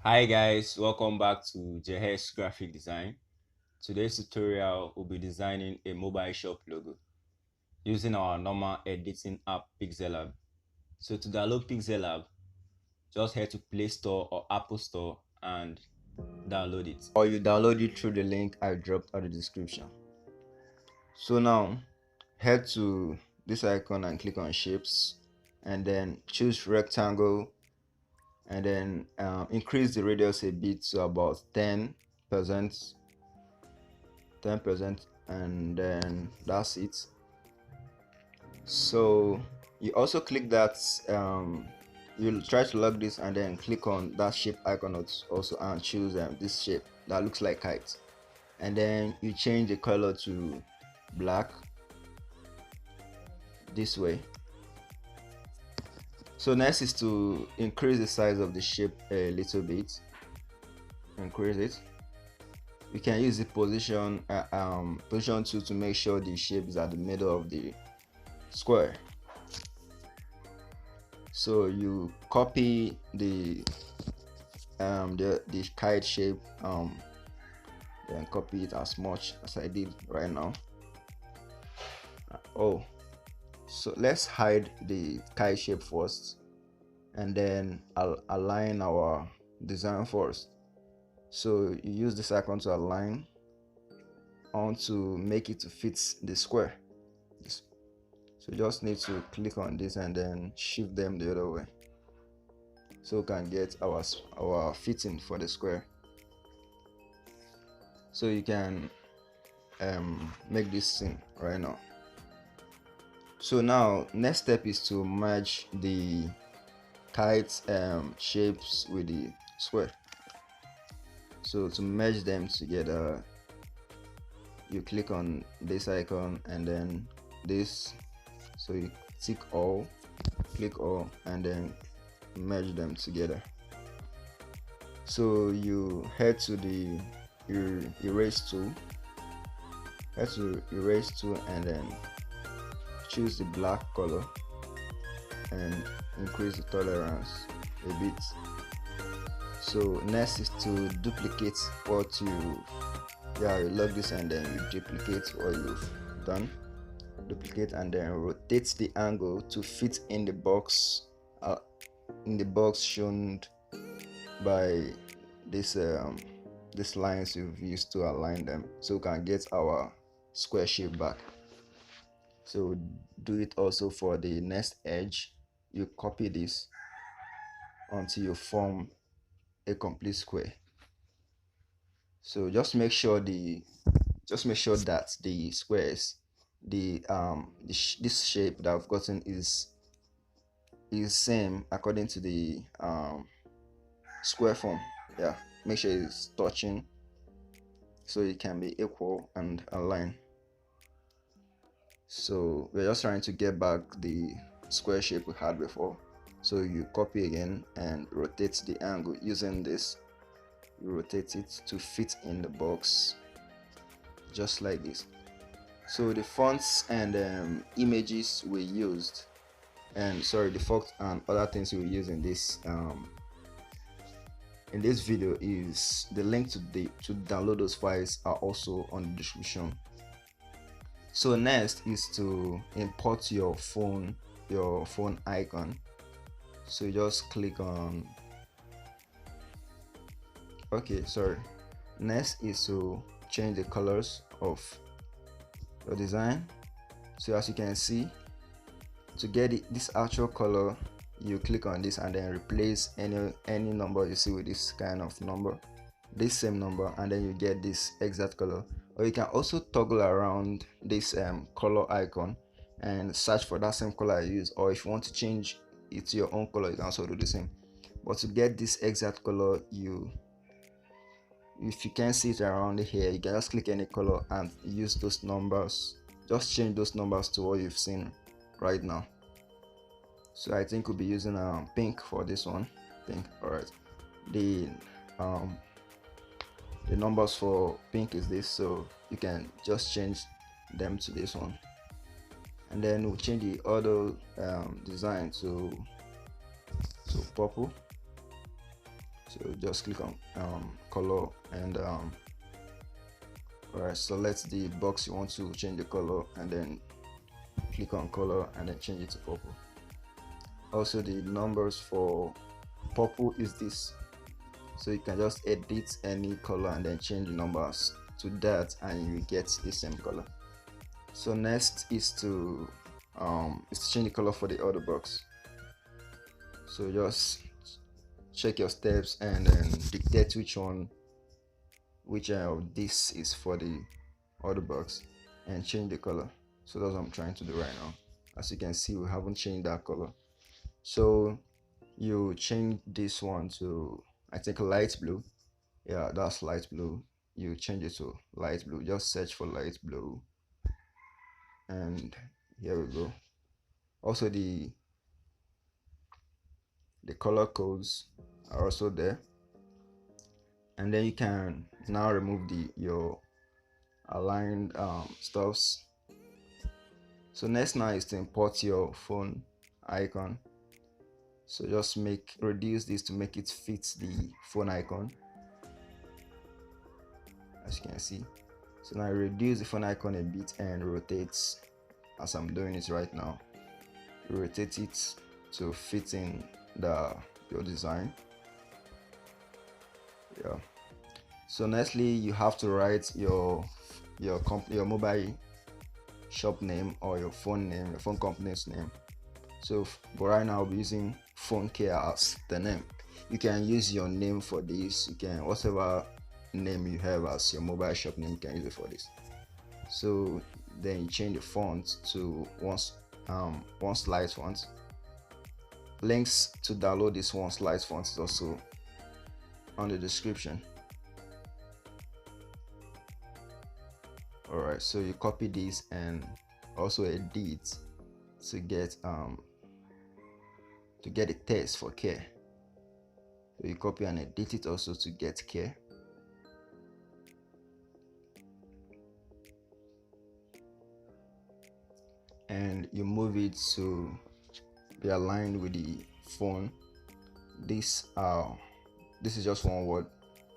Hi guys, welcome back to Jhex graphic design. Today's tutorial will be designing a mobile shop logo using our normal editing app Pixellab. So to download Pixellab, just head to Play Store or Apple Store and download it. Or you download it through the link I dropped at the description. So now head to this icon and click on shapes and then choose rectangle and then increase the radius a bit to about 10%, and then that's it. So you also click that, you'll try to lock this and then click on that shape icon also and choose this shape that looks like kite, and then you change the color to black this way. So next is to increase the size of the shape a little bit. Increase it. You can use the position tool to make sure the shape is at the middle of the square. So you copy the kite shape, then copy it as much as I did right now. So let's hide the kite shape first, and then I'll align our design first. So you use this icon to align on to make it to fit the square. So you just need to click on this and then shift them the other way, so we can get our fitting for the square. So you can make this scene right now. So now next step is to merge the kite shapes with the square. So to merge them together, you click on this icon and then this, so you tick all, click all, and then merge them together. So you head to the erase tool, and then choose the black color and increase the tolerance a bit. So next is to duplicate what you log this and then you duplicate what you've done. Duplicate and then rotate the angle to fit in the box shown by this lines you've used to align them, so we can get our square shape back. So do it also for the next edge. You copy this until you form a complete square. So just make sure that the squares, this shape that I've gotten is same according to the square form. Make sure it's touching so it can be equal and aligned. So we're just trying to get back the square shape we had before. So you copy again and rotate the angle using this. You rotate it to fit in the box just like this. So the fonts and images we used, and the fonts and other things we use in this video, is the link to download those files are also on the description. So next is to import your phone icon. So you just click on next is to change the colors of your design. So as you can see, to get this actual color, you click on this and then replace any number you see with this kind of number, this same number, and then you get this exact color. Or you can also toggle around this color icon and search for that same color I use, or if you want to change it to your own color, you can also do the same. But to get this exact color, if you can't see it around here, you can just click any color and use those numbers. Just change those numbers to what you've seen right now. So I think we'll be using pink for this one. Pink. All right. The numbers for pink is this, so you can just change them to this one, and then we'll change the other design to purple. So just click on color and alright, select the box you want to change the color and then click on color and then change it to purple. Also, the numbers for purple is this, so you can just edit any color and then change the numbers to that and you get the same color. So next is to change the color for the other box. So just check your steps and then dictate which of this is for the other box and change the color. So that's what I'm trying to do right now. As you can see, we haven't changed that color. So you change this one to, I think, light blue. Yeah, that's light blue. You change it to light blue. Just search for light blue and here we go. Also, the color codes are also there, and then you can now remove your aligned stuffs. So next now is to import your phone icon. So just reduce this to make it fit the phone icon, as you can see. So now reduce the phone icon a bit and rotate, as I'm doing it right now. Rotate it to fit in your design. Yeah. So nextly, you have to write your mobile shop name or your phone name, your phone company's name. So but right now I'll be using Phone Care as the name. You can use your name for this. You can, whatever name you have as your mobile shop name, you can use it for this. So then you change the font to one slide font. Links to download this one slide font is also on the description. Alright, so you copy this and also edit to get a text for care. So you copy and edit it also to get care. And you move it to be aligned with the phone. This is just one word.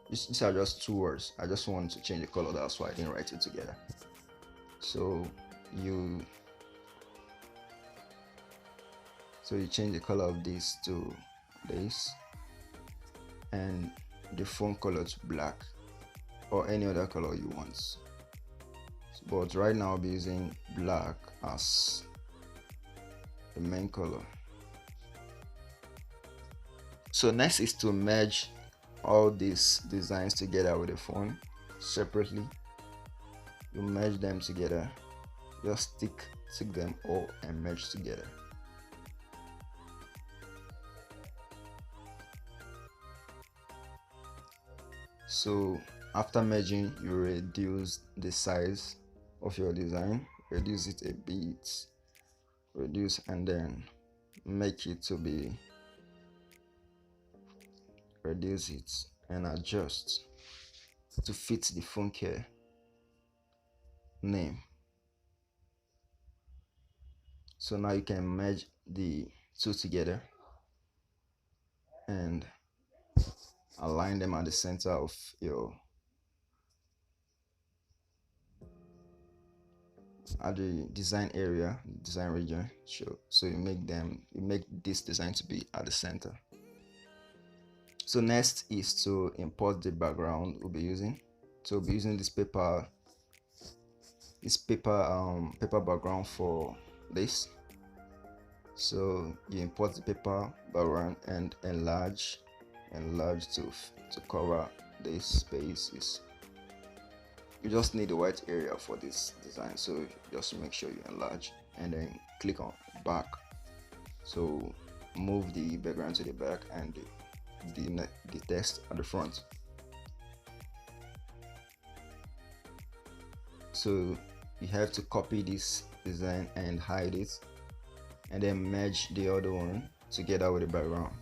These are just two words. I just want to change the color, that's why I didn't write it together. So you change the color of this to this and the phone color to black or any other color you want. But right now I'll be using black as the main color. So next is to merge all these designs together with the phone separately. You merge them together. Just stick them all and merge together. So after merging, you reduce the size of your design, reduce it a bit, reduce and then make it to be, reduce it and adjust to fit the Phone Care name. So now you can merge the two together and align them at the center of your at the design area, design region. So you make this design to be at the center. So next is to import the background we'll be using. So we'll be using this paper background for this. So you import the paper background and enlarge to cover these spaces. You just need the white area for this design, so just make sure you enlarge and then click on back. So move the background to the back and the text at the front. So you have to copy this design and hide it and then merge the other one together with the background.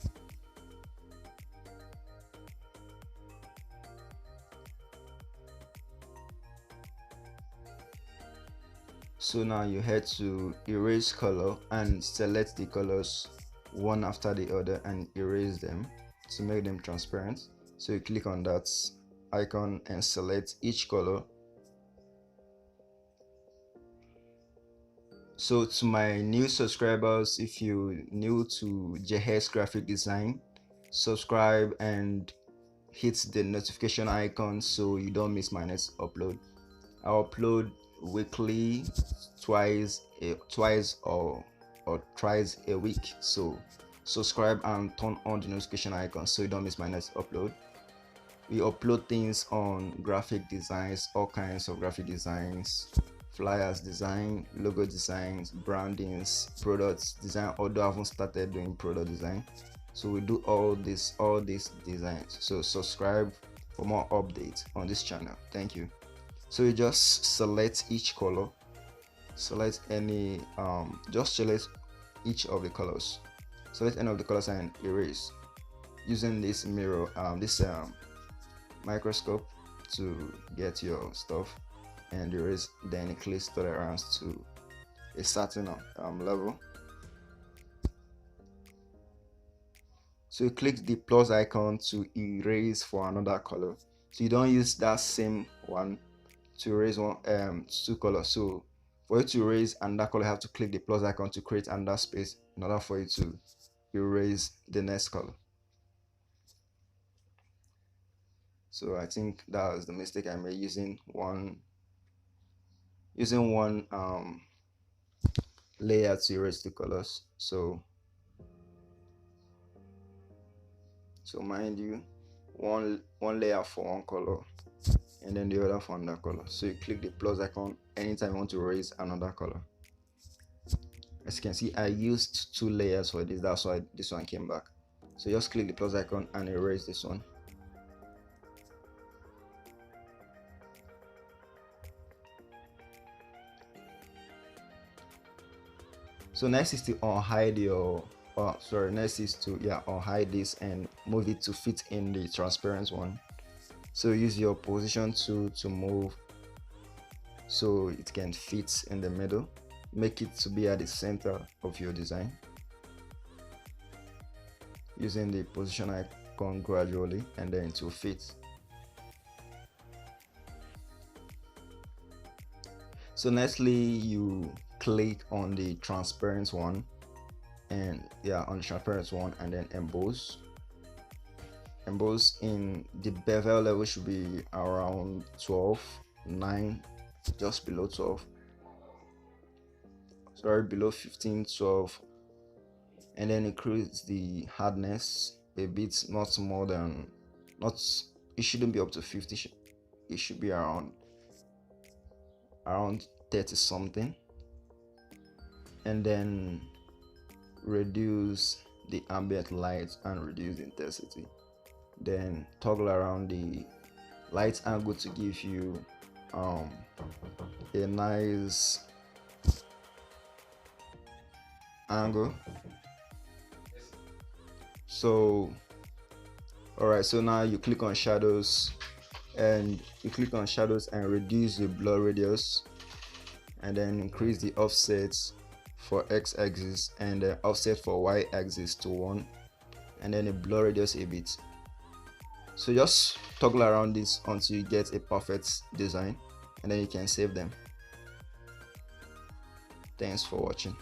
So now you head to erase color and select the colors one after the other and erase them. to make them transparent. So you click on that icon and select each color. So to my new subscribers, if you're new to Jhex graphic design, subscribe and hit the notification icon so you don't miss my next upload. I upload weekly, twice or thrice a week. So subscribe and turn on the notification icon so you don't miss my next upload. We upload things on graphic designs, all kinds of graphic designs, flyers design, logo designs, brandings, products design, although I haven't started doing product design. So we do all these designs. So subscribe for more updates on this channel. Thank you. So you just select each color, select any just select each of the colors, select any of the colors and erase using this mirror microscope to get your stuff and erase. Then click tolerance to a certain level. So you click the plus icon to erase for another color, so you don't use that same one to erase two colors. So for you to erase another color, you have to click the plus icon to create another space in order for you to erase the next color. So I think that was the mistake I made using one layer to erase the colors. So mind you, one layer for one color and then the other for another color. So you click the plus icon anytime you want to erase another color. As you can see, I used 2 layers for this, that's why this one came back. So just click the plus icon and erase this one. So next is to unhide your next is to unhide this and move it to fit in the transparent one. So use your position tool to move so it can fit in the middle. Make it to be at the center of your design using the position icon gradually, and then it will fit. So nextly, you click on the transparent one and and then emboss in the bevel level should be around 12, 9, just below 12, sorry, below 15, 12, and then increase the hardness a bit, not more than, it shouldn't be up to 50, it should be around 30 something, and then reduce the ambient light and reduce the intensity. Then toggle around the light angle to give you a nice angle. So alright, so now you click on shadows and reduce the blur radius, and then increase the offset for x-axis and the offset for y-axis to 1, and then the blur radius a bit. So just toggle around this until you get a perfect design, and then you can save them. Thanks for watching.